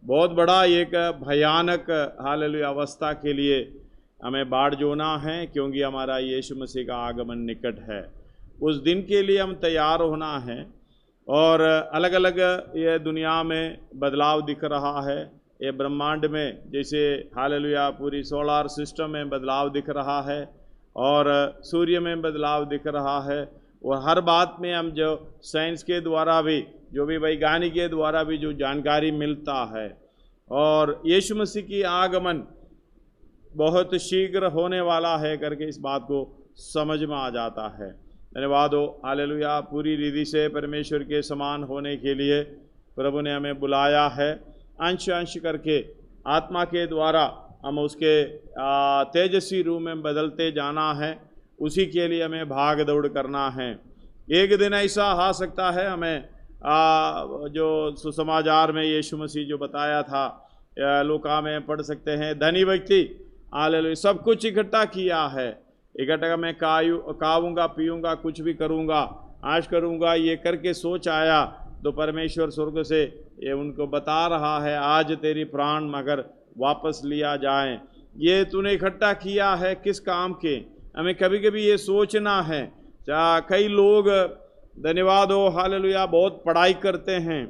बहुत बड़ा एक भयानक हालेलुया अवस्था के लिए हमें बाढ़ जोना है, क्योंकि हमारा यीशु मसीह का आगमन निकट है। उस दिन के लिए हम तैयार होना है। और अलग अलग ये दुनिया में बदलाव दिख रहा है, ये ब्रह्मांड में जैसे हालेलुया पूरी सोलार सिस्टम में बदलाव दिख रहा है और सूर्य में बदलाव दिख रहा है। और हर बात में हम जो साइंस के द्वारा भी, जो भी वैज्ञानिक के द्वारा भी जो जानकारी मिलता है, और यीशु मसीह की आगमन बहुत शीघ्र होने वाला है करके इस बात को समझ में आ जाता है। धन्यवाद हो हालेलुया। पूरी रीति से परमेश्वर के समान होने के लिए प्रभु ने हमें बुलाया है। अंश अंश करके आत्मा के द्वारा हम उसके तेजस्वी रूप में बदलते जाना है। उसी के लिए हमें भाग दौड़ करना है। एक दिन ऐसा आ सकता है, हमें जो सुसमाचार में यीशु मसीह जो बताया था, लूका में पढ़ सकते हैं, धनी व्यक्ति हालेलुया सब कुछ इकट्ठा किया है, इकट्ठा मैं खाऊंगा पीऊंगा कुछ भी करूंगा, आज करूंगा, ये करके सोच आया तो परमेश्वर स्वर्ग से ये उनको बता रहा है, आज तेरी प्राण मगर वापस लिया जाए। ये तूने इकट्ठा किया है किस काम के? हमें कभी कभी ये सोचना है। कई लोग धन्यवाद हो हालेलुया बहुत पढ़ाई करते हैं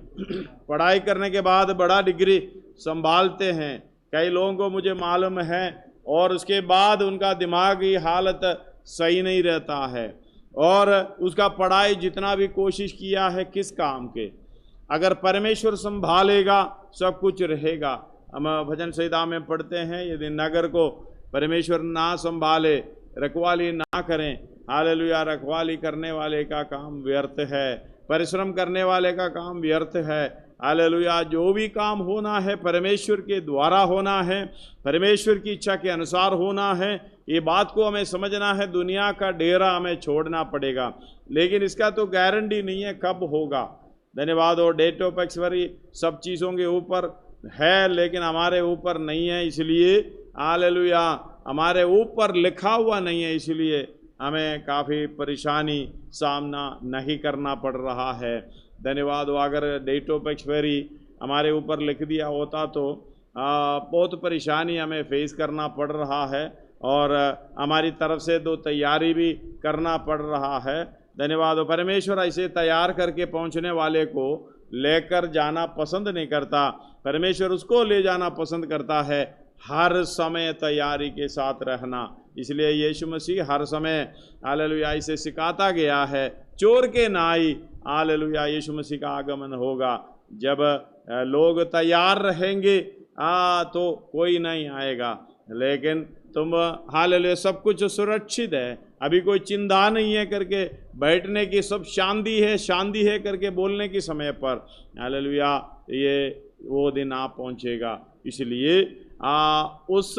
पढ़ाई करने के बाद बड़ा डिग्री संभालते हैं। कई लोगों को मुझे मालूम है, और उसके बाद उनका दिमागी हालत सही नहीं रहता है, और उसका पढ़ाई जितना भी कोशिश किया है किस काम के? अगर परमेश्वर संभालेगा सब कुछ रहेगा। हम भजन संहिता में पढ़ते हैं, यदि नगर को परमेश्वर ना संभाले, रखवाली ना करें, हालेलुया, रखवाली करने वाले का काम व्यर्थ है, परिश्रम करने वाले का काम व्यर्थ है। हालेलुया, जो भी काम होना है परमेश्वर के द्वारा होना है, परमेश्वर की इच्छा के अनुसार होना है। ये बात को हमें समझना है। दुनिया का डेरा हमें छोड़ना पड़ेगा, लेकिन इसका तो गारंटी नहीं है कब होगा। धन्यवाद। और डेट ऑफ एक्सपायरी सब चीज़ों के ऊपर है, लेकिन हमारे ऊपर नहीं है, इसलिए हालेलुया हमारे ऊपर लिखा हुआ नहीं है, इसलिए हमें काफ़ी परेशानी सामना नहीं करना पड़ रहा है। धन्यवाद। अगर डेट ऑफ एक्सपायरी हमारे ऊपर लिख दिया होता तो बहुत परेशानी हमें फेस करना पड़ रहा है, और हमारी तरफ से तो तैयारी भी करना पड़ रहा है। धन्यवाद। परमेश्वर ऐसे तैयार करके पहुंचने वाले को लेकर जाना पसंद नहीं करता, परमेश्वर उसको ले जाना पसंद करता है, हर समय तैयारी के साथ रहना। इसलिए यीशु मसीह हर समय हालेलुया इसे सिखाता गया है, चोर के ना आई। हालेलुया, यीशु मसीह का आगमन होगा जब लोग तैयार रहेंगे तो कोई नहीं आएगा। लेकिन तुम हालेलुया सब कुछ सुरक्षित है, अभी कोई चिंता नहीं है करके बैठने की, सब शांति है करके बोलने के समय पर हालेलुया ये वो दिन आ पहुंचेगा। इसलिए उस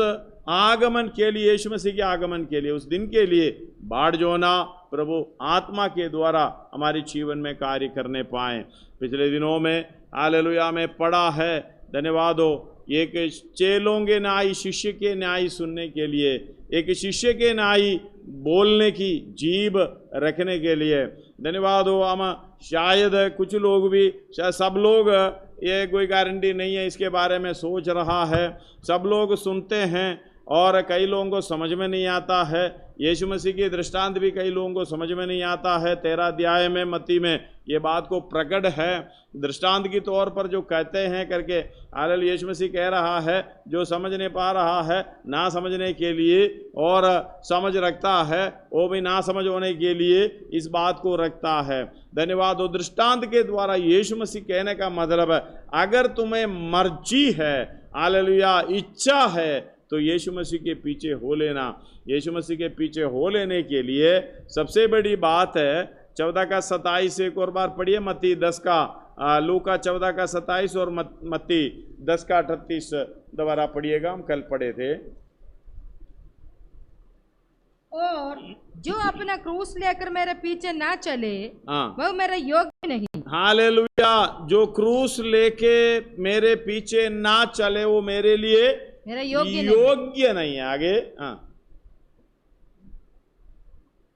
आगमन के लिए, यीशु मसीह के आगमन के लिए, उस दिन के लिए बाढ़ जोना प्रभु आत्मा के द्वारा हमारे जीवन में कार्य करने पाए। पिछले दिनों में हालेलुया में पढ़ा है, धन्यवाद हो, एक चेलों के न्याय शिष्य के न्याय सुनने के लिए, एक शिष्य के न्याय बोलने की जीभ रखने के लिए। धन्यवाद हो। हम शायद कुछ लोग भी, शायद सब लोग, ये कोई गारंटी नहीं है, इसके बारे में सोच रहा है। सब लोग सुनते हैं और कई लोगों को समझ में नहीं आता है। यीशु मसीह की दृष्टांत भी कई लोगों को समझ में नहीं आता है। 13 अध्याय में मत्ती में ये बात को प्रकट है, दृष्टांत के तौर पर जो कहते हैं करके हालेलुया यीशु मसीह कह रहा है। जो समझ नहीं पा रहा है, ना समझने के लिए, और समझ रखता है वो भी ना समझ होने के लिए इस बात को रखता है। धन्यवाद हो। दृष्टांत के द्वारा यीशु मसीह कहने का मतलब है, अगर तुम्हें मर्जी है, हालेलुया इच्छा है, तो यीशु मसीह के पीछे हो लेना। यीशु मसीह के पीछे हो लेने के लिए सबसे बड़ी बात है 14 का 27, एक और बार पढ़िए, मत्ती 10 का, लूका 14 का 27 और मत्ती 10 का 38 दोबारा पढ़िएगा, हम कल पढ़े थे। और जो अपना क्रूस लेकर मेरे पीछे ना चले वह मेरे योग्य नहीं। हालेलुया, जो क्रूस लेके मेरे पीछे ना चले वो मेरे लिए मेरा योग्य नहीं है। आगे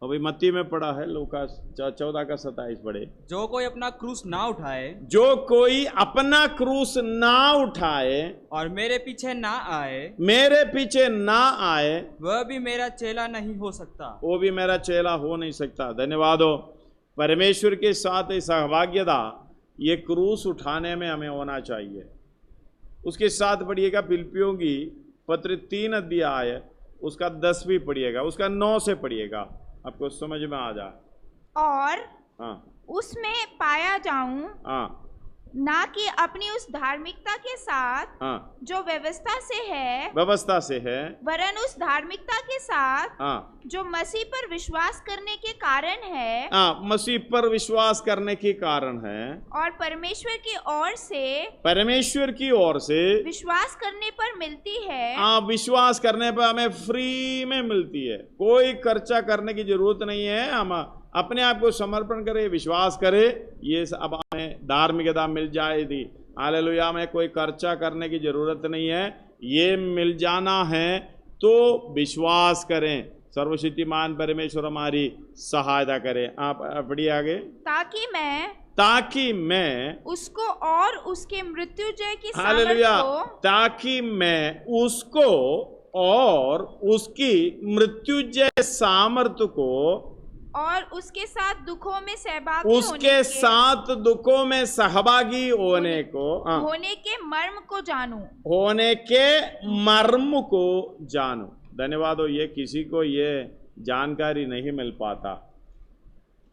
अभी मत्ती में पढ़ा है, लूका 14 का 27 पढ़े। जो कोई अपना क्रूस ना उठाए, जो कोई अपना क्रूस ना उठाए और मेरे पीछे ना आए, मेरे पीछे ना आए, वह भी मेरा चेला नहीं हो सकता। वो भी मेरा चेला हो नहीं सकता। धन्यवाद हो। परमेश्वर के साथ सहभाग्यता ये क्रूस उठाने में हमें होना चाहिए। उसके साथ पढ़िएगा फिलिप्पियों की पत्र 3 अध्याय, उसका 10 भी पढ़िएगा, उसका 9 से पढ़िएगा, आपको समझ में आ जाए। और हाँ उसमें पाया जाऊं, हाँ ना कि अपनी उस धार्मिकता के साथ हाँ, जो व्यवस्था से है, व्यवस्था से है, वरन उस धार्मिकता के साथ हाँ जो मसीह पर विश्वास करने के कारण है, हाँ, मसीह पर विश्वास करने के कारण है, और परमेश्वर की ओर से परमेश्वर की ओर से विश्वास करने पर मिलती है। हाँ, विश्वास करने पर हमें फ्री में मिलती है, कोई खर्चा करने की जरूरत नहीं है। हम अपने आप को समर्पण करें, विश्वास करें, ये अब हमें धार्मिकता मिल जाएगी। हालेलुया। हमें कोई खर्चा करने की जरूरत नहीं है, ये मिल जाना है तो विश्वास करें। सर्वशक्तिमान परमेश्वर हमारी सहायता करें। आप पढ़िए आगे। ताकि मैं उसको और उसके मृत्युंजय की हालेलुया, सामर्थ को, ताकि मैं उसको और उसकी मृत्युंजय सामर्थ को और उसके साथ दुखों में सहभागी उसके साथ दुखों में सहभागी होने को, होने के मर्म को जानूं। होने के मर्म को जानूं। धन्यवाद हो। ये किसी को ये जानकारी नहीं मिल पाता।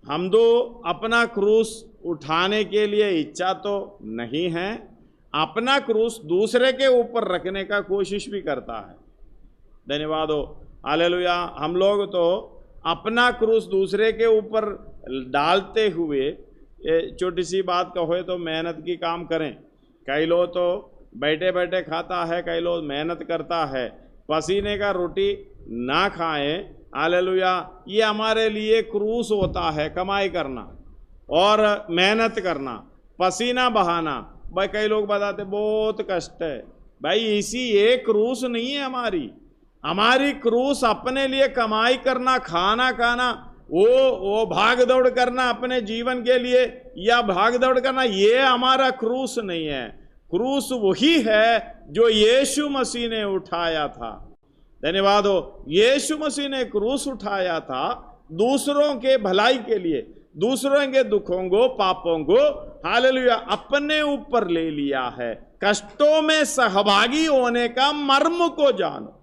हम तो अपना क्रूस उठाने के लिए इच्छा तो नहीं है, अपना क्रूस दूसरे के ऊपर रखने का कोशिश भी करता है। धन्यवाद हो। हालेलुया। हम लोग तो अपना क्रूस दूसरे के ऊपर डालते हुए, छोटी सी बात कहो तो मेहनत की काम करें। कई लोग तो बैठे बैठे खाता है, कई लोग मेहनत करता है, पसीने का रोटी ना खाएं। हालेलुया। ये हमारे लिए क्रूस होता है, कमाई करना और मेहनत करना, पसीना बहाना। भाई कई लोग बताते बहुत कष्ट है। भाई इसी ये क्रूस नहीं है हमारी क्रूस अपने लिए कमाई करना, खाना खाना, वो भाग दौड़ करना अपने जीवन के लिए, या भाग दौड़ करना, ये हमारा क्रूस नहीं है। क्रूस वही है जो यीशु मसीह ने उठाया था। धन्यवाद हो। यीशु मसीह ने क्रूस उठाया था दूसरों के भलाई के लिए, दूसरों के दुखों को, पापों को हालेलुया अपने ऊपर ले लिया है। कष्टों में सहभागी होने का मर्म को जानो।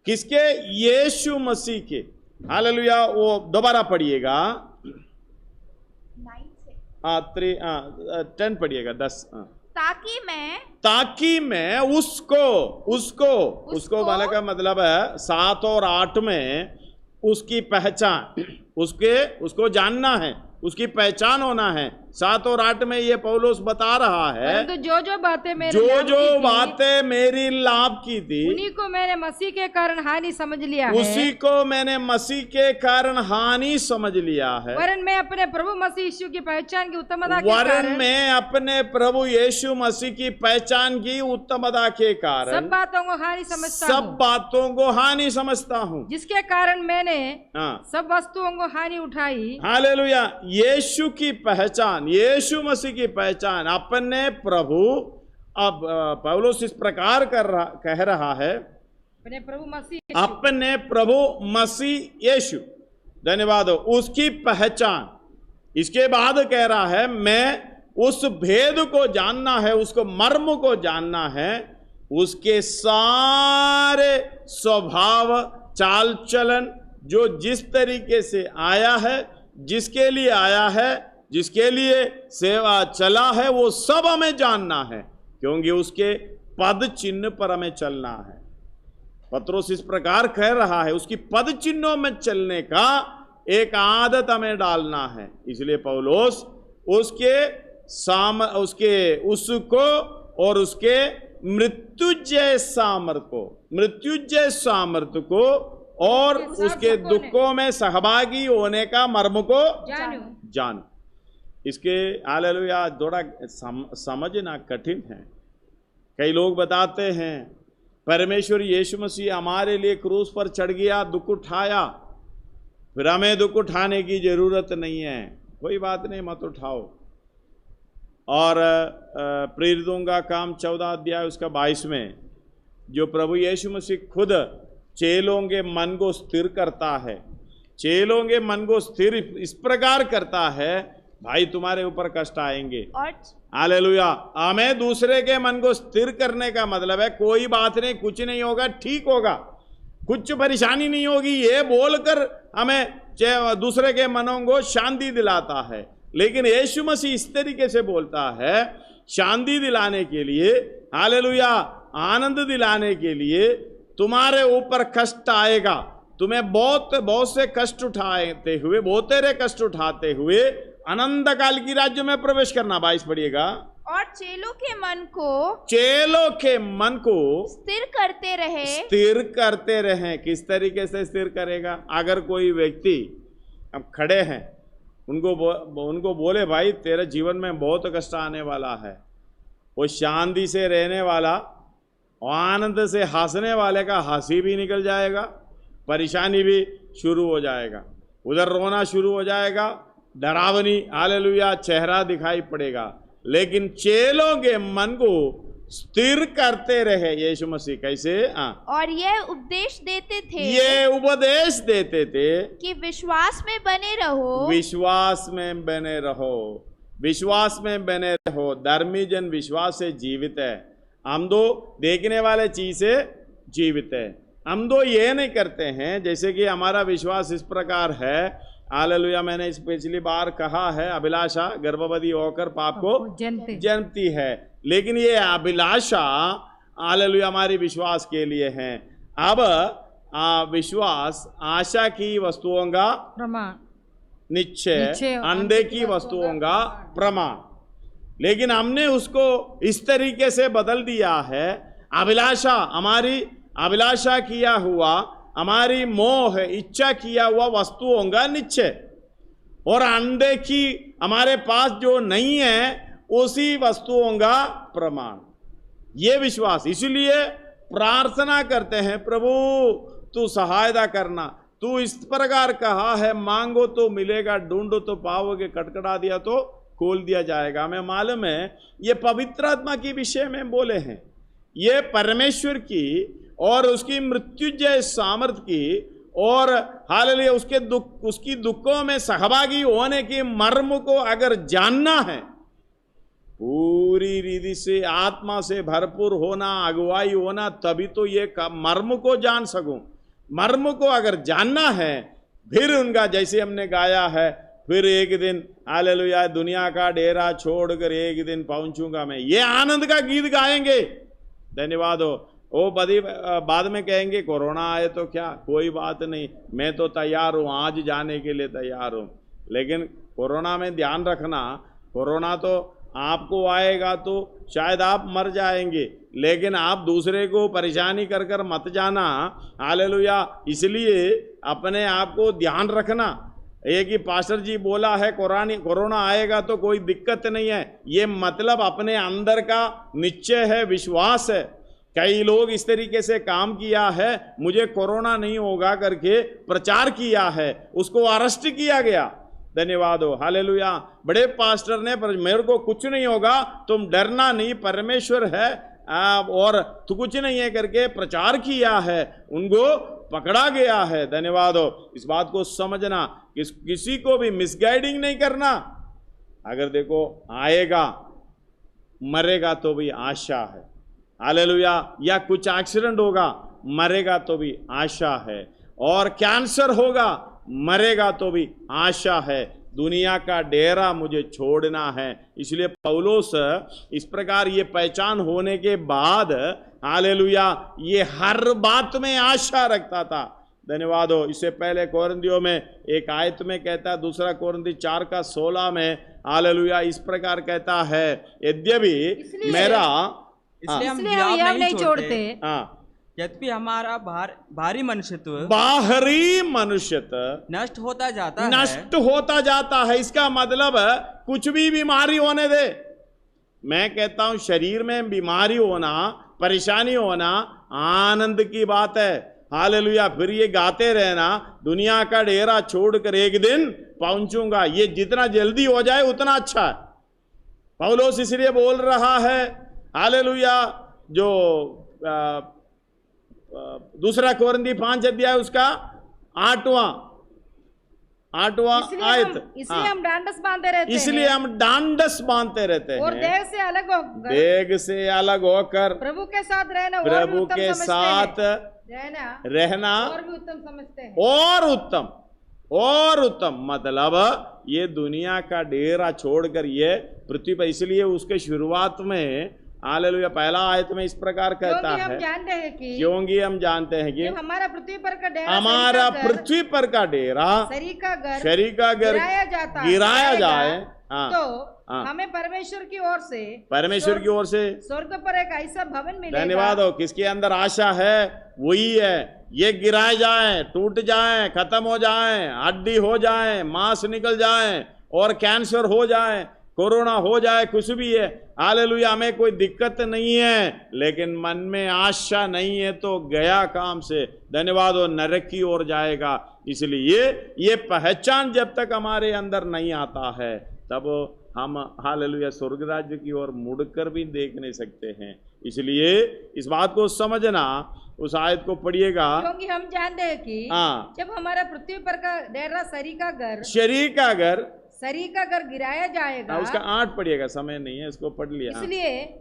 किसके? यीशु मसीह के। हालेलुया। वो दोबारा पढ़िएगा 10 पढ़िएगा 10। ताकि मैं उसको वाले का मतलब है 7 और 8 में उसकी पहचान, उसको जानना है, उसकी पहचान होना है। 7 और 8 में ये पौलुस बता रहा है, तो जो बातें मेरी लाभ की थी, उन्हीं को मैंने मसीह के कारण हानि समझ लिया है। उसी को मैंने मसीह के कारण हानि समझ लिया है। वरन मैं अपने प्रभु मसीह यीशु की पहचान की उत्तमता के कारण सब बातों को हानि समझता हूँ, जिसके कारण मैंने सब वस्तुओं को हानि उठाई। हालेलुया। यीशु की पहचान, यीशु मसीह की पहचान अपने प्रभु। अब पौलुस इस प्रकार कह रहा है, अपने प्रभु मसीह यीशु। धन्यवाद हो। उसकी पहचान। इसके बाद कह रहा है मैं उस भेद को जानना है, उसको मर्म को जानना है, उसके सारे स्वभाव, चाल चलन, जो जिस तरीके से आया है, जिसके लिए आया है, जिसके लिए सेवा चला है, वो सब हमें जानना है, क्योंकि उसके पद चिन्ह पर हमें चलना है। पत्रोस इस प्रकार कह रहा है, उसकी पद चिन्हों में चलने का एक आदत हमें डालना है। इसलिए पौलुस उसको और उसके मृत्युंजय सामर्थ को और उसके दुखों में सहभागी होने का मर्म को जानो। इसके हालेलुया थोड़ा समझना कठिन है। कई लोग बताते हैं परमेश्वर यीशु मसीह हमारे लिए क्रूस पर चढ़ गया, दुख उठाया, फिर हमें दुख उठाने की जरूरत नहीं है, कोई बात नहीं, मत उठाओ। और प्रेरितों का काम 14 अध्याय उसका 22 में जो प्रभु यीशु मसीह खुद चेलों के मन को स्थिर करता है, चेलों के मन को स्थिर इस प्रकार करता है, भाई तुम्हारे ऊपर कष्ट आएंगे। हालेलुया, हमें दूसरे के मन को स्थिर करने का मतलब है कोई बात नहीं, कुछ नहीं होगा, ठीक होगा, कुछ परेशानी नहीं होगी, ये बोलकर हमें दूसरे के मनों को शांति दिलाता है। लेकिन यीशु मसीह इस तरीके से बोलता है, शांति दिलाने के लिए, हालेलुया, आनंद दिलाने के लिए तुम्हारे ऊपर कष्ट आएगा, तुम्हें बहुत से कष्ट उठाते हुए, बहुत तेरे कष्ट उठाते हुए अनंत काल की राज्य में प्रवेश करना। 22 पढ़िएगा। और चेलों के मन को स्थिर करते रहे। किस तरीके से स्थिर करेगा? अगर कोई व्यक्ति अब खड़े हैं, उनको बोले भाई तेरे जीवन में बहुत कष्ट आने वाला है, वो शांति से रहने वाला और आनंद से हंसने वाले का हंसी भी निकल जाएगा, परेशानी भी शुरू हो जाएगा, उधर रोना शुरू हो जाएगा, डरावनी हालेलुया चेहरा दिखाई पड़ेगा। लेकिन चेलों के मन को स्थिर करते रहे यीशु मसीह। कैसे? और ये उपदेश देते थे कि विश्वास में बने रहो। धर्मी जन विश्वास से जीवित है, हम दो देखने वाले चीज से जीवित है। हम दो ये नहीं करते हैं जैसे कि हमारा विश्वास इस प्रकार है, हालेलुया, मैंने इस पिछली बार कहा है, अभिलाषा गर्भवती होकर पाप को जन्मती है, लेकिन ये अभिलाषा हालेलुया हमारी विश्वास के लिए है। अब विश्वास आशा की वस्तुओं का प्रमाण, निश्चय अनदेखी वस्तुओं का प्रमाण। लेकिन हमने उसको इस तरीके से बदल दिया है, अभिलाषा किया हुआ, हमारी मोह इच्छा किया हुआ वस्तुओं का निश्चय, और अनदेखी हमारे पास जो नहीं है उसी वस्तुओं का प्रमाण, ये विश्वास। इसलिए प्रार्थना करते हैं, प्रभु तू सहायता करना, तू इस प्रकार कहा है, मांगो तो मिलेगा, ढूंढो तो पाओगे, खटखटा दिया तो खोल दिया जाएगा। हमें मालूम है ये पवित्र आत्मा के विषय में बोले हैं, ये परमेश्वर की और उसकी मृत्युंजय सामर्थ की और हालेलुया उसकी दुखों में सहभागी होने की मर्म को अगर जानना है, पूरी रीति से आत्मा से भरपूर होना, अगुवाई होना, तभी तो ये मर्म को जान सकूं। मर्म को अगर जानना है, फिर उनका जैसे हमने गाया है, फिर एक दिन हालेलुया दुनिया का डेरा छोड़कर एक दिन पहुंचूंगा मैं, ये आनंद का गीत गाएंगे। धन्यवाद हो। वो बाद में कहेंगे कोरोना आए तो क्या, कोई बात नहीं, मैं तो तैयार हूँ, आज जाने के लिए तैयार हूँ। लेकिन कोरोना में ध्यान रखना, कोरोना तो आपको आएगा तो शायद आप मर जाएंगे, लेकिन आप दूसरे को परेशानी कर कर मत जाना। हालेलुया, इसलिए अपने आप को ध्यान रखना। एक ही पास्टर जी बोला है कोरोना आएगा तो कोई दिक्कत नहीं है, ये मतलब अपने अंदर का निश्चय है, विश्वास है। कई लोग इस तरीके से काम किया है, मुझे कोरोना नहीं होगा करके प्रचार किया है, उसको अरेस्ट किया गया। धन्यवाद हो, हालेलुया। बड़े पास्टर ने, पर मेरे को कुछ नहीं होगा, तुम डरना नहीं, परमेश्वर है और तो कुछ नहीं है करके प्रचार किया है, उनको पकड़ा गया है। धन्यवाद हो। इस बात को समझना, किसी को भी मिसगाइडिंग नहीं करना। अगर देखो आएगा, मरेगा तो भी आशा है, हालेलुया, या कुछ एक्सीडेंट होगा, मरेगा तो भी आशा है, और कैंसर होगा, मरेगा तो भी आशा है। दुनिया का डेरा मुझे छोड़ना है। इसलिए पौलुस इस प्रकार ये पहचान होने के बाद हालेलुया ये हर बात में आशा रखता था। धन्यवाद हो। इससे पहले कोरिन्थियों में एक आयत में कहता है, दूसरा कोरिन्थी 4:16 में हालेलुया इस प्रकार कहता है, यद्यपि मेरा इसलिए हम याव नहीं छोड़ते, यद्यपि हमारा बाहरी मनुष्यत्व नष्ट होता जाता है। इसका मतलब कुछ भी बीमारी होने दे, मैं कहता हूं शरीर में बीमारी होना, परेशानी होना आनंद की बात है। हालेलुया, फिर ये गाते रहना, दुनिया का डेरा छोड़कर एक दिन पहुंचूंगा। ये जितना जल्दी हो जाए उतना अच्छा है। पौलुस इसलिए बोल रहा है, हालेलुया, जो दूसरा कोरिन्थी 5 अध्याय उसका 8वां आयत। इसलिए हम डांडस बांधते रहते हैं, इसलिए हम डांडस बांधते रहते हैं, और देह से अलग होकर, देह से अलग होकर प्रभु के साथ रहना, प्रभु के साथ रहना और भी उत्तम समझते हैं। और उत्तम मतलब ये दुनिया का डेरा छोड़कर ये पृथ्वी पर, इसलिए उसके शुरुआत में हालेलुया पहला आयत में इस प्रकार कहता है, क्योंकि हम जानते हैं कि हमारा पृथ्वी पर का डेरा, हमारा पृथ्वी पर का डेरा, शरीर का घर गिराया जाए, तो हमें परमेश्वर की ओर से स्वर्ग पर एक ऐसा भवन मिलेगा। धन्यवाद हो। किसके अंदर आशा है? वही है, ये गिराए जाए, टूट जाए, खत्म हो जाए, हड्डी हो जाए, मांस निकल जाए, और कैंसर हो जाए, कोरोना हो जाए, कुछ भी है, हालेलुया, हमें कोई दिक्कत नहीं है, लेकिन मन में आशा नहीं है तो गया काम से, धन्यवाद हो, नरक की ओर जाएगा। इसलिए ये पहचान जब तक हमारे अंदर नहीं आता है, तब हम हालेलुया स्वर्ग राज्य की ओर मुड़कर भी देख नहीं सकते हैं। इसलिए इस बात को समझना, उस आयत को पढ़िएगा, क्योंकि हम जानते हैं कि जब हमारा पृथ्वी पर का डेरा शरीर का घर गिराया जाएगा, उसका 8 पढ़िएगा, समय नहीं है, इसको पढ़ लिया।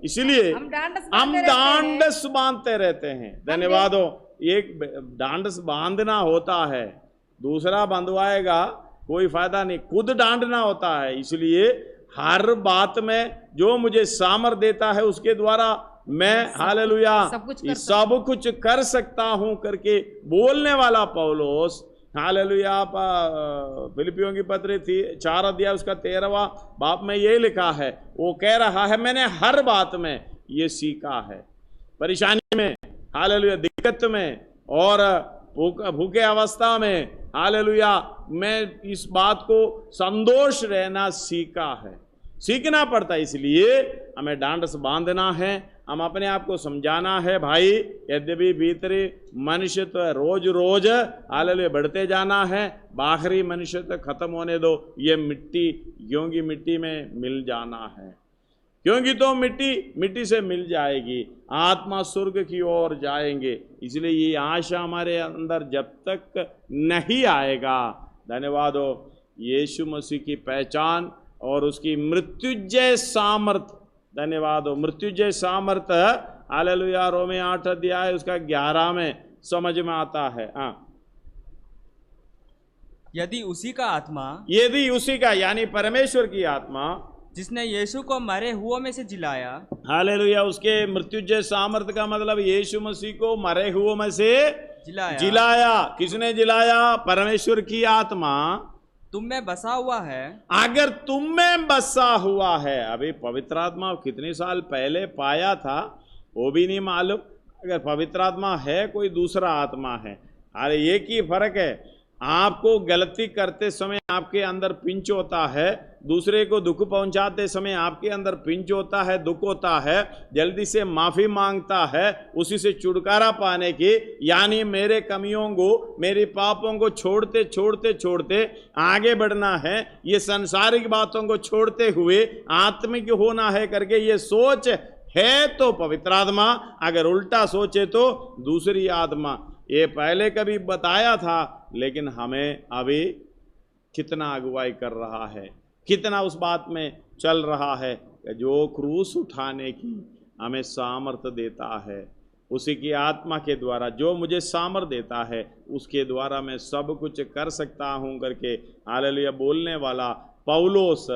इसलिए हम डांडस बांधते रहते हैं। धन्यवाद हो। एक डांडस बांधना होता है, दूसरा बंधवाएगा कोई फायदा नहीं, खुद डांडना होता है। इसलिए हर बात में जो मुझे सामर्थ देता है उसके द्वारा मैं हालेलुया सब कुछ कर सकता हूं करके बोलने वाला पौलुस, हालेलुया, फिलिपियों की पत्री थी 4 अध्याय उसका 13वां बाप में ये लिखा है, वो कह रहा है मैंने हर बात में ये सीखा है, परेशानी में, हालेलुया, दिक्कत में और भूखे अवस्था में, हालेलुया, मैं इस बात को संतोष रहना सीखा है, सीखना पड़ता है। इसलिए हमें डांडस बांधना है, हम अपने आप को समझाना है, भाई यद्यपि भीतरी मनुष्य तो रोज रोज हालेलुया बढ़ते जाना है, बाहरी मनुष्य तो खत्म होने दो, ये मिट्टी क्योंकि मिट्टी में मिल जाना है, क्योंकि तो मिट्टी से मिल जाएगी, आत्मा स्वर्ग की ओर जाएंगे। इसलिए ये आशा हमारे अंदर जब तक नहीं आएगा, धन्यवाद हो, यीशु मसीह की पहचान और उसकी मृत्युजय सामर्थ, धन्यवाद हो, मृत्युजय सामर्थ, हालेलुया, रोमे 8 अध्याय उसका 11 में समझ में आता है। यदि उसी का यानी परमेश्वर की आत्मा जिसने यीशु को मरे हुओं में से जिलाया, हालेलुया, उसके मृत्युजय सामर्थ का मतलब यीशु मसीह को मरे हुओं में से जिलाया। किसने जिलाया? परमेश्वर की आत्मा तुम में बसा हुआ है। अगर तुम में बसा हुआ है, अभी पवित्र आत्मा कितने साल पहले पाया था वो भी नहीं मालूम, अगर पवित्र आत्मा है कोई दूसरा आत्मा है, अरे एक ही फर्क है, आपको गलती करते समय आपके अंदर पिंच होता है, दूसरे को दुख पहुंचाते समय आपके अंदर पिंच होता है, दुख होता है, जल्दी से माफी मांगता है उसी से छुटकारा पाने की, यानी मेरे कमियों को, मेरे पापों को छोड़ते छोड़ते छोड़ते आगे बढ़ना है, ये सांसारिक बातों को छोड़ते हुए आत्मिक होना है करके ये सोच है तो पवित्र आत्मा, अगर उल्टा सोचे तो दूसरी आत्मा। ये पहले कभी बताया था, लेकिन हमें अभी कितना अगुवाई कर रहा है, कितना उस बात में चल रहा है, जो क्रूस उठाने की हमें सामर्थ्य देता है, उसी की आत्मा के द्वारा जो मुझे सामर्थ्य देता है उसके द्वारा मैं सब कुछ कर सकता हूं करके हालेलुया बोलने वाला पौलुस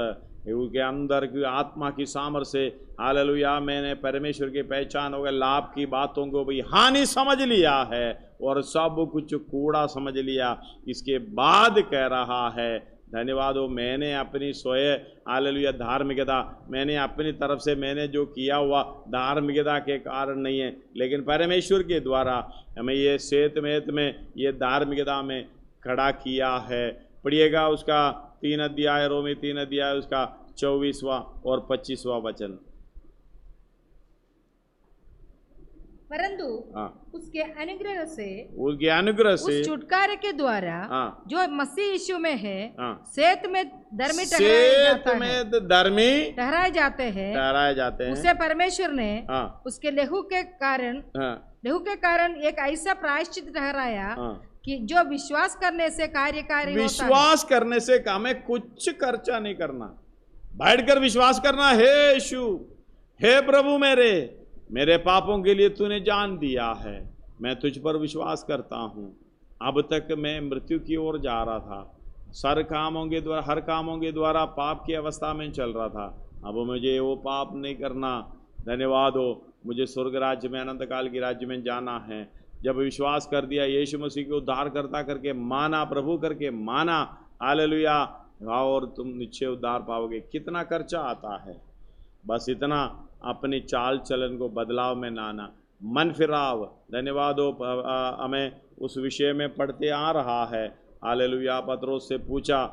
के अंदर की आत्मा की सामर्थ्य से हालेलुया मैंने परमेश्वर की पहचान हो गए, लाभ की बातों को भी हानि समझ लिया है और सब कुछ कूड़ा समझ लिया। इसके बाद कह रहा है, धन्यवाद हो, मैंने अपनी स्वयं हालेलुया धार्मिकता, मैंने अपनी तरफ से मैंने जो किया हुआ धार्मिकता के कारण नहीं है, लेकिन परमेश्वर के द्वारा हमें ये सेतमेत में ये धार्मिकता में खड़ा किया है। पढ़िएगा उसका 3 अध्याय, रोमी 3 अध्याय उसका 24वां और 25वां वचन। परंतु उसके अनुग्रह से उस छुटकारे के द्वारा जो मसीह यीशु में है सेत में धर्मी ठहराए जाते हैं उसे परमेश्वर ने उसके लहू के कारण एक ऐसा प्रायश्चित ठहराया कि जो विश्वास करने से कार्यकारी होता है। विश्वास करने से हमें कुछ खर्चा नहीं करना, बैठकर विश्वास करना, हे यीशु, हे प्रभु, मेरे पापों के लिए तूने जान दिया है, मैं तुझ पर विश्वास करता हूँ। अब तक मैं मृत्यु की ओर जा रहा था, हर कामों के द्वारा पाप की अवस्था में चल रहा था। अब मुझे वो पाप नहीं करना। धन्यवाद हो, मुझे स्वर्ग राज्य में, अनंत काल की राज्य में जाना है। जब विश्वास कर दिया, यीशु मसीह को उद्धारकर्ता करके माना, प्रभु करके माना, हालेलुया, और तुम निश्चय उद्धार पाओगे। कितना खर्चा आता है, बस इतना, अपनी चाल चलन को बदलाव में लाना, मन फिराव। धन्यवाद हो, हमें उस विषय में पढ़ते आ रहा है। हालेलुया। पत्रोस से पूछा,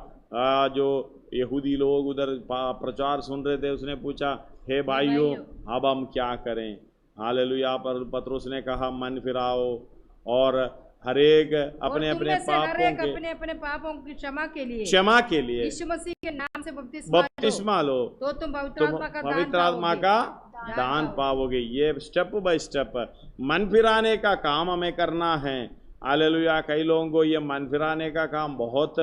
जो यहूदी लोग उधर प्रचार सुन रहे थे, उसने पूछा, हे भाइयों, अब हम क्या करें? हालेलुया। पर पत्रोस ने कहा, मन फिराओ और हरेक अपने अपने पापों की क्षमा के लिए यीशु मसीह के नाम से बपतिस्मा लो, तो तुम पवित्र आत्मा का दान पाओगे। ये स्टेप बाय स्टेप मन फिराने का काम हमें करना है। हालेलुया। कई लोगों को ये मन फिराने का काम बहुत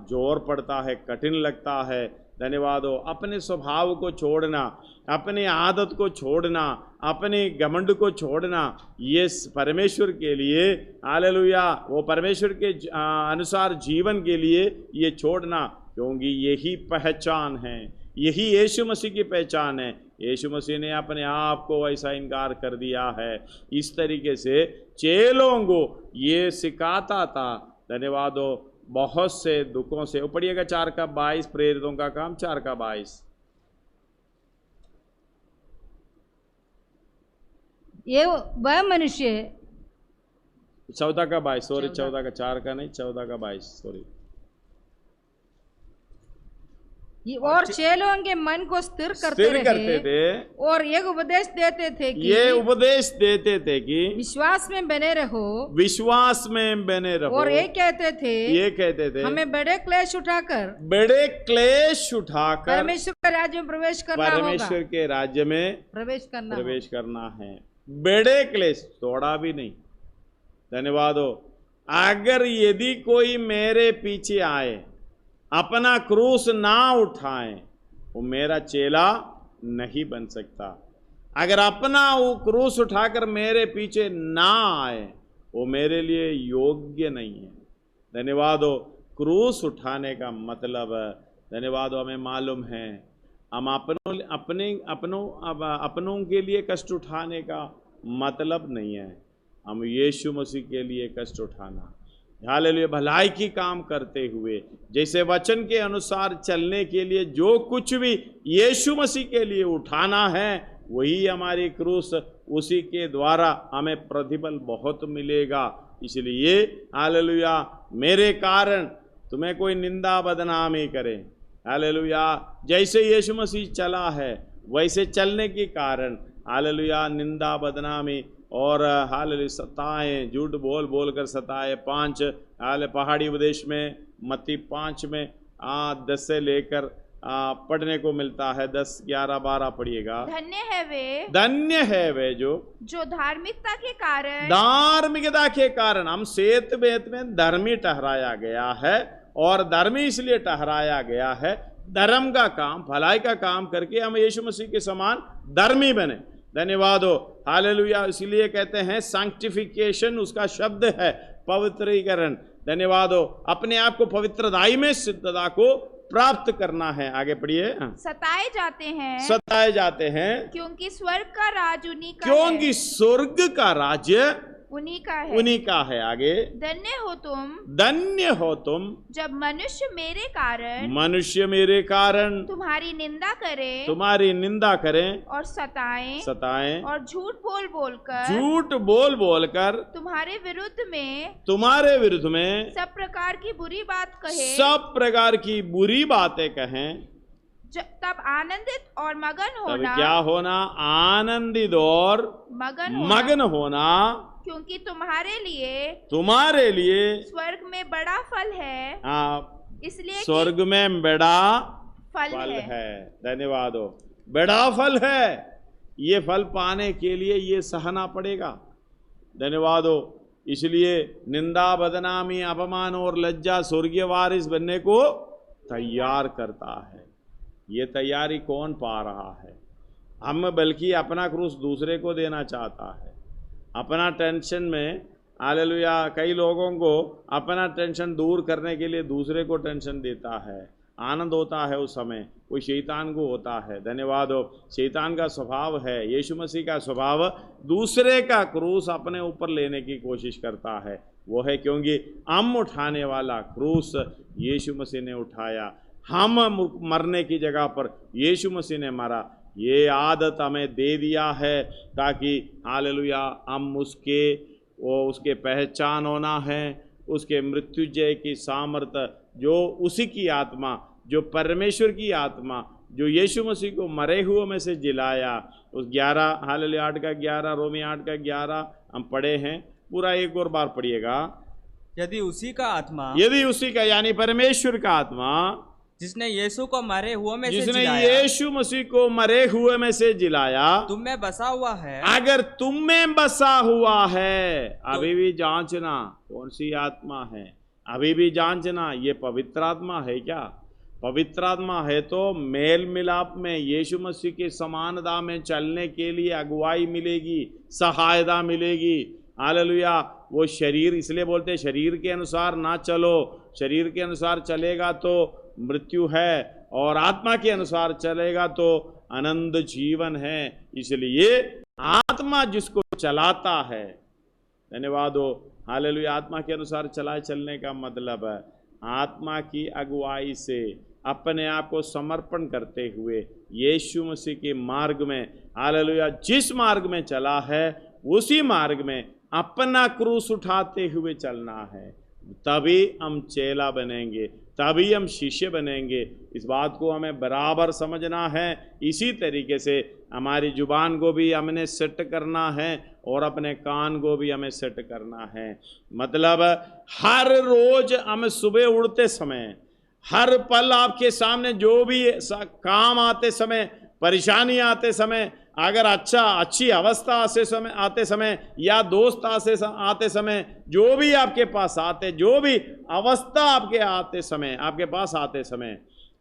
जोर पड़ता है, कठिन लगता है। धन्यवाद हो। अपने स्वभाव को छोड़ना, अपनी आदत को छोड़ना, अपने घमंड को छोड़ना, ये परमेश्वर के लिए, हालेलुया, वो परमेश्वर के अनुसार जीवन के लिए ये छोड़ना, क्योंकि यही पहचान है, यही यीशु मसीह की पहचान है। यीशु मसीह ने अपने आप को ऐसा इनकार कर दिया है। इस तरीके से चेलों को ये सिखाता था। धन्यवाद हो। बहुत से दुखों से, पढ़िएगा 4:22, प्रेरितों का काम 4:22। ये वह मनुष्य 14:22, सॉरी, 4 का नहीं, 14:22, सॉरी। और चेलों के मन को स्थिर करते थे और एक उपदेश देते थे कि विश्वास में बने रहो, और ये कहते थे हमें बड़े क्लेश उठाकर परमेश्वर के राज्य में प्रवेश करना है। बड़े क्लेश, थोड़ा भी नहीं। धन्यवाद हो। अगर यदि कोई मेरे पीछे आए, अपना क्रूस ना उठाए, वो मेरा चेला नहीं बन सकता। अगर अपना वो क्रूस उठाकर मेरे पीछे ना आए, वो मेरे लिए योग्य नहीं है। धन्यवाद हो। क्रूस उठाने का मतलब, धन्यवाद हो, हमें मालूम है, हम अपनों के लिए कष्ट उठाने का मतलब नहीं है, हम यीशु मसीह के लिए कष्ट उठाना, हालेलुया, भलाई की काम करते हुए, जैसे वचन के अनुसार चलने के लिए जो कुछ भी यीशु मसीह के लिए उठाना है, वही हमारी क्रूस, उसी के द्वारा हमें प्रतिफल बहुत मिलेगा। इसलिए हालेलुया, मेरे कारण तुम्हें कोई निंदा बदनामी करे, हालेलुया, जैसे यीशु मसीह चला है वैसे चलने के कारण, हालेलुया, निंदा बदनामी और हालेलुया सताएं, झूठ बोल कर सताए। 5 पहाड़ी उपदेश में, मत्ती 5 में 10 से लेकर पढ़ने को मिलता है। 10, 11, 12 पढ़िएगा। धन्य है वे जो धार्मिकता के कारण हम सेत बेत में धर्मी ठहराया गया है। और धर्मी इसलिए ठहराया गया है, धर्म का काम, भलाई का काम करके हम यीशु मसीह के समान धर्मी बने। धन्यवाद हो। हालेलुया। इसलिए कहते हैं सैंक्टिफिकेशन, उसका शब्द है पवित्रीकरण। धन्यवाद हो। अपने आप को पवित्रताई में सिद्धता को प्राप्त करना है। आगे पढ़िए। सताए जाते हैं क्योंकि स्वर्ग का राज उन्हीं का है। आगे, धन्य हो तुम जब मनुष्य मेरे कारण तुम्हारी निंदा करें और सताएं और झूठ बोल बोलकर तुम्हारे विरुद्ध में सब प्रकार की बुरी बातें कहें। तब आनंदित और मगन होना। क्या होना? आनंदित और मगन होना, क्योंकि तुम्हारे लिए स्वर्ग में बड़ा फल है। इसलिए स्वर्ग में बड़ा फल है। धन्यवाद हो। बड़ा फल है, ये फल पाने के लिए ये सहना पड़ेगा। धन्यवाद हो। इसलिए निंदा, बदनामी, अपमान और लज्जा स्वर्गीय वारिस बनने को तैयार करता है। ये तैयारी कौन पा रहा है? हम, बल्कि अपना क्रूस दूसरे को देना चाहता है। अपना टेंशन में, हालेलुया, कई लोगों को अपना टेंशन दूर करने के लिए दूसरे को टेंशन देता है। आनंद होता है उस समय, वो शैतान को होता है। धन्यवाद हो। शैतान का स्वभाव है, यीशु मसीह का स्वभाव दूसरे का क्रूस अपने ऊपर लेने की कोशिश करता है। वो है क्योंकि हम उठाने वाला क्रूस यीशु मसीह ने उठाया। हम मरने की जगह पर यीशु मसीह ने मरा। ये आदत हमें दे दिया है ताकि हालेलुया हम उसके पहचान होना है, उसके मृत्युंजय की सामर्थ्य, जो उसी की आत्मा, जो परमेश्वर की आत्मा, जो यीशु मसीह को मरे हुए में से जिलाया। उस 11 हालेलुया 8 का 11, रोमी 8 का 11 हम पढ़े हैं। पूरा एक और बार पढ़िएगा। यदि उसी का आत्मा, यदि उसी का यानी परमेश्वर का आत्मा, जिसने यीशु को मरे हुए में से जिसने जिलाया, यीशु मसीह को मरे हुए में से जिलाया, तुम में बसा हुआ है। अगर तुम में बसा हुआ है, अभी भी जांचना कौन सी आत्मा है। अभी भी जांचना ये पवित्र आत्मा है क्या? पवित्र आत्मा है तो मेल मिलाप में यीशु मसीह के समानता में चलने के लिए अगुवाई मिलेगी, सहायता मिलेगी। हालेलुया। वो शरीर, इसलिए बोलते हैं शरीर के अनुसार ना चलो। शरीर के अनुसार चलेगा तो मृत्यु है, और आत्मा के अनुसार चलेगा तो आनंद जीवन है। इसलिए आत्मा जिसको चलाता है, धन्यवाद हो, हालेलुया, आत्मा के अनुसार चलने का मतलब है आत्मा की अगुवाई से अपने आप को समर्पण करते हुए यीशु मसीह के मार्ग में, हालेलुया, जिस मार्ग में चला है उसी मार्ग में अपना क्रूस उठाते हुए चलना है। तभी हम चेला बनेंगे, तभी हम शिष्य बनेंगे। इस बात को हमें बराबर समझना है। इसी तरीके से हमारी जुबान को भी हमने सेट करना है और अपने कान को भी हमें सेट करना है। मतलब हर रोज हम सुबह उठते समय, हर पल आपके सामने जो भी काम आते समय, परेशानी आते समय, अगर अच्छी अवस्था आते समय या दोस्त आते समय, जो भी आपके पास आते, जो भी अवस्था आपके पास आते समय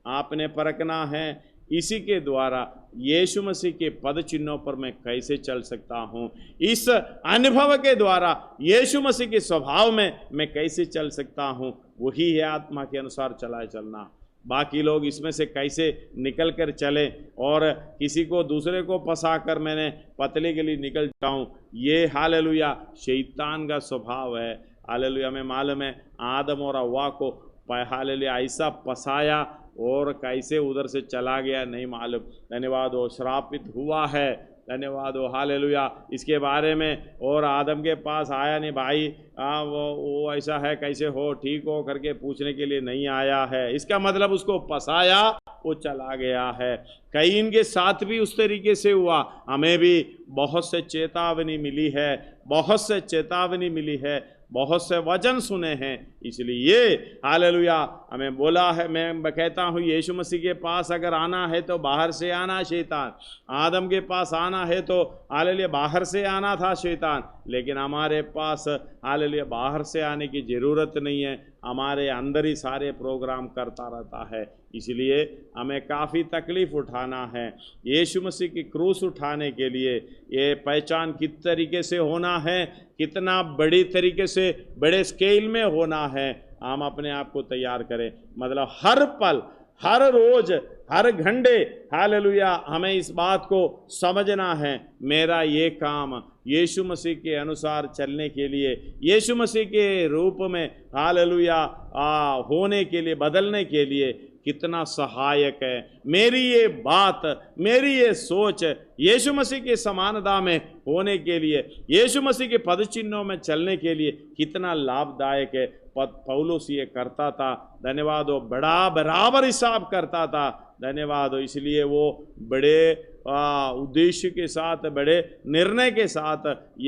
आपने परखना है इसी के द्वारा यीशु मसीह के पद चिन्हों पर मैं कैसे चल सकता हूँ। इस अनुभव के द्वारा यीशु मसीह के स्वभाव में मैं कैसे चल सकता हूँ। वही है आत्मा के अनुसार चलना। बाकी लोग इसमें से कैसे निकल कर चले और किसी को दूसरे को फंसा कर मैंने पतले के लिए निकल जाऊं, ये हालेलुया शैतान का स्वभाव है। हालेलुया। हमें मालूम है आदम और हव्वा को हालेलुया ऐसा फंसाया और कैसे उधर से चला गया नहीं मालूम। धन्यवाद हो। श्रापित हुआ है। धन्यवाद हो। हालेलुया। इसके बारे में और आदम के पास आया नहीं, भाई वो ऐसा है, कैसे हो, ठीक हो करके पूछने के लिए नहीं आया है। इसका मतलब उसको फंसाया, वो चला गया है। कैन के साथ भी उस तरीके से हुआ। हमें भी बहुत से चेतावनी मिली है, बहुत से चेतावनी मिली है, बहुत से वचन सुने हैं। इसलिए हालेलुया हमें बोला है, मैं कहता हूँ यीशु मसीह के पास अगर आना है तो बाहर से आना शैतान, आदम के पास आना है तो हालेलुया बाहर से आना था शैतान, लेकिन हमारे पास हालेलुया बाहर से आने की ज़रूरत नहीं है, हमारे अंदर ही सारे प्रोग्राम करता रहता है। इसलिए हमें काफ़ी तकलीफ़ उठाना है। यीशु मसीह की क्रूस उठाने के लिए ये पहचान किस तरीके से होना है, कितना बड़ी तरीके से बड़े स्केल में होना है, हम अपने आप को तैयार करें। मतलब हर पल, हर रोज, हर घंटे हालेलुया हमें इस बात को समझना है, मेरा ये काम यीशु मसीह के अनुसार चलने के लिए, यीशु मसीह के रूप में हालेलुया होने के लिए, बदलने के लिए कितना सहायक है। मेरी ये बात, मेरी ये सोच यीशु मसीह के समानता में होने के लिए, यीशु मसीह के पद चिन्हों में चलने के लिए कितना लाभदायक है। पौलुस ये करता था। धन्यवाद हो। बड़ा बराबर हिसाब करता था। धन्यवाद हो। इसलिए वो बड़े उद्देश्य के साथ, बड़े निर्णय के साथ ये